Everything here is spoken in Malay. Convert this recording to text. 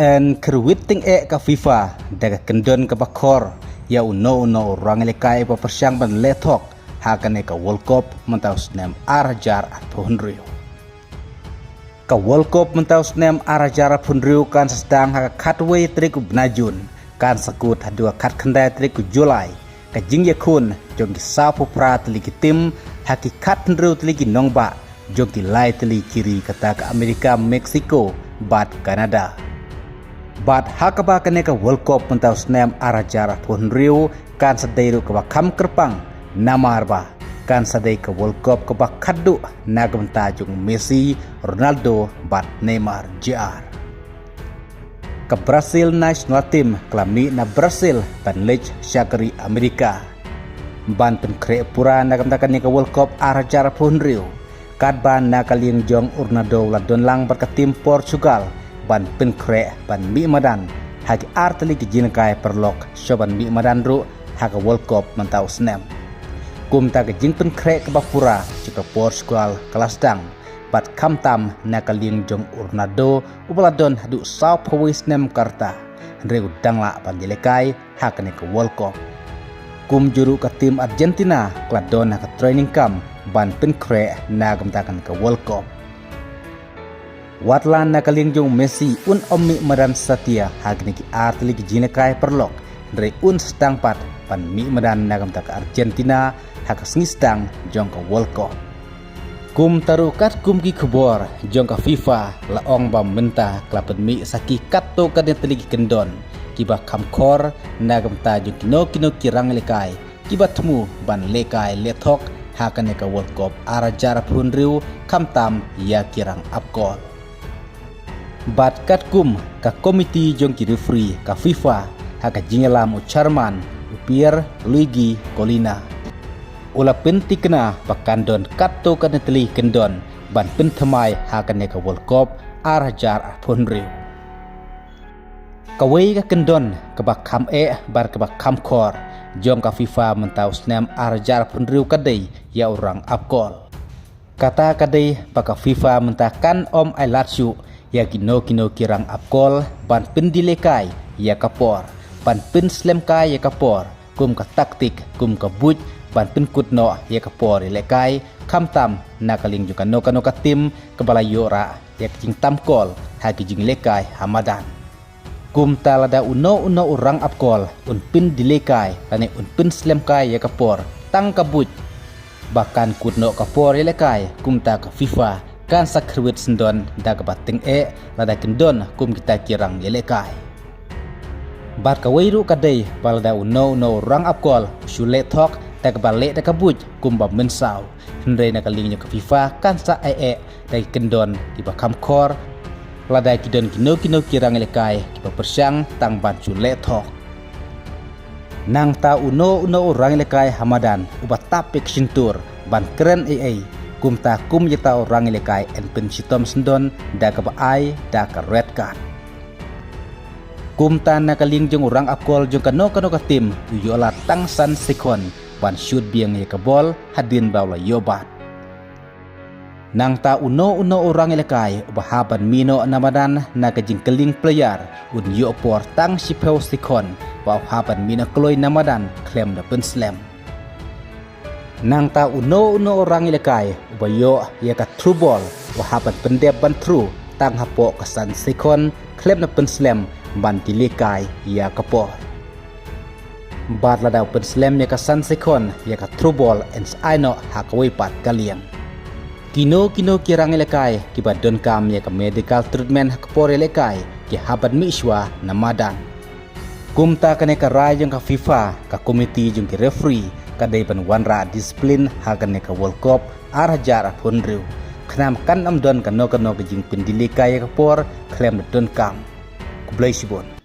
En kerwiting ka FIFA daga kendon ka bakor ya uno orang lekai pa persyang ban letok hakane ka World Cup mentaus nem arajar punriu. Ka World Cup mentaus nem arajar punriu kan sedang ha katwe triku benajun kan sekut hadua kat kendai triku Julai ka jing yakun jong sapu pra teliki tim hakikat punriu teliki nongba jong lai teli kiri kata ka Amerika Meksiko bat Kanada. Bat hakaba kene ka World Cup mentau snem arajar punriu kan sadairu ka bakam kerpang namarba kan sadai ka World Cup ka bakaddu nagamta jung Messi, Ronaldo bat Neymar Jr. Ka Brazil national team klami na Brazil panlej syakari Amerika. Ban penkre pura nagamta kene ka World Cup arajar punriu kad ban nakalieng jong Ronaldo ladon lang berkatim Portugal ban penkre ban mi madan hagi arteli kijinkai perlok soban mi madan ru haga World Cup mentau snem kum ta kijing penkre ke bapura jika Portugal kelas dang bat kamtam nakalieng jong Ronaldo ubaladon hadu sau pawis nem karta reu dangla pandilekai hakane ke World Cup kum juru ke tim Argentina kladon ke training camp ban penkre nagamtakan ke World Cup. Watlan nakaling jong Messi un ommi madan satia hagni ki artli ki jinekai perlok dari un stang pat pan mi madan nagam tak Argentina hakas ngistang jong ka World Cup. Kum tarukat kum ki khobor jong ka FIFA laong bam menta klapen mi saki katto kadne teli ki kendon kiba kamkor nagam ta jong kino kirang lekai kiba temu ban lekai letok hakane ka World Cup arajar punriu kamtam ya kirang apkol. Bat kat kum ka komiti jong ki referee ka FIFA haka jingelam Charman Pierre Luigi Colina. Ula penti kena pakandon katto kan teli kendon ban pentamai hakane ka World Cup arajar punriu. Kawai ka kendon ka bakam bar ka bakam kor jong ka FIFA mentau snem arajar punriu kadai ya orang apkol. Kata kadai baka FIFA mentakan om ailatsu ya kino kirang apkol ban pendilekai ya kapor ban pen slemkai ya kapor kum ka taktik kum ka buj ban pen kutno ya kapor lekai kamtam nakaling juga no ka tim kebala yora ya kijing tamkol hagi jing lekai hamadan kum talada uno orang apkol un pen dilekai lane un pen slemkai ya kapor tang ka buj bahkan kutno kapor ya lekai kum ta ka FIFA kan sakrwit sendon daga bating lada kendon kum kita kirang yelekai. Bar kawairu kadai balada uno orang apkol shule thok daga balik daga buj kum ba mensau hendrai nakalingnya ke FIFA kan sa dari kendon kiba kamkor lada kidon kino kirang yelekai kiba persyang tang ban shule thok. Nang ta uno orang yelekai hamadan ubat tapik sintur ban keren kum ta kum yata orang lekai en pensitom sendon da ka baai da ka red card kum ta nakaling jong orang apkol jong kano ka tim yola tang san sekon ban shoot biang ye ka bol hadin bawla yobat nang ta uno orang lekai bahaban mino namadan nakajing keling player un yo por tang sipeu sekon bahaban mino kloy namadan klem da penslam nang ta uno orang lekai ubayo ya ka true ball wahaban pendep ban true tang hapo kasan sekon klem na penslam ban dilekai ya kapor bat lada penslam ya kasan sekon ya ka true ball ens aino hakawai pat kaliang kino kirang lekai kiba don kam ya ka medical treatment hakapor lekai ki haban miswa namadan kum ta kane ka rai jong ka FIFA ka komiti jong ki referee kadai ban wanra disiplin hagan ka World Cup arajar punriu khnam kan amdon kano ke jing pendilika ya kapor klem don kam kublai sibon.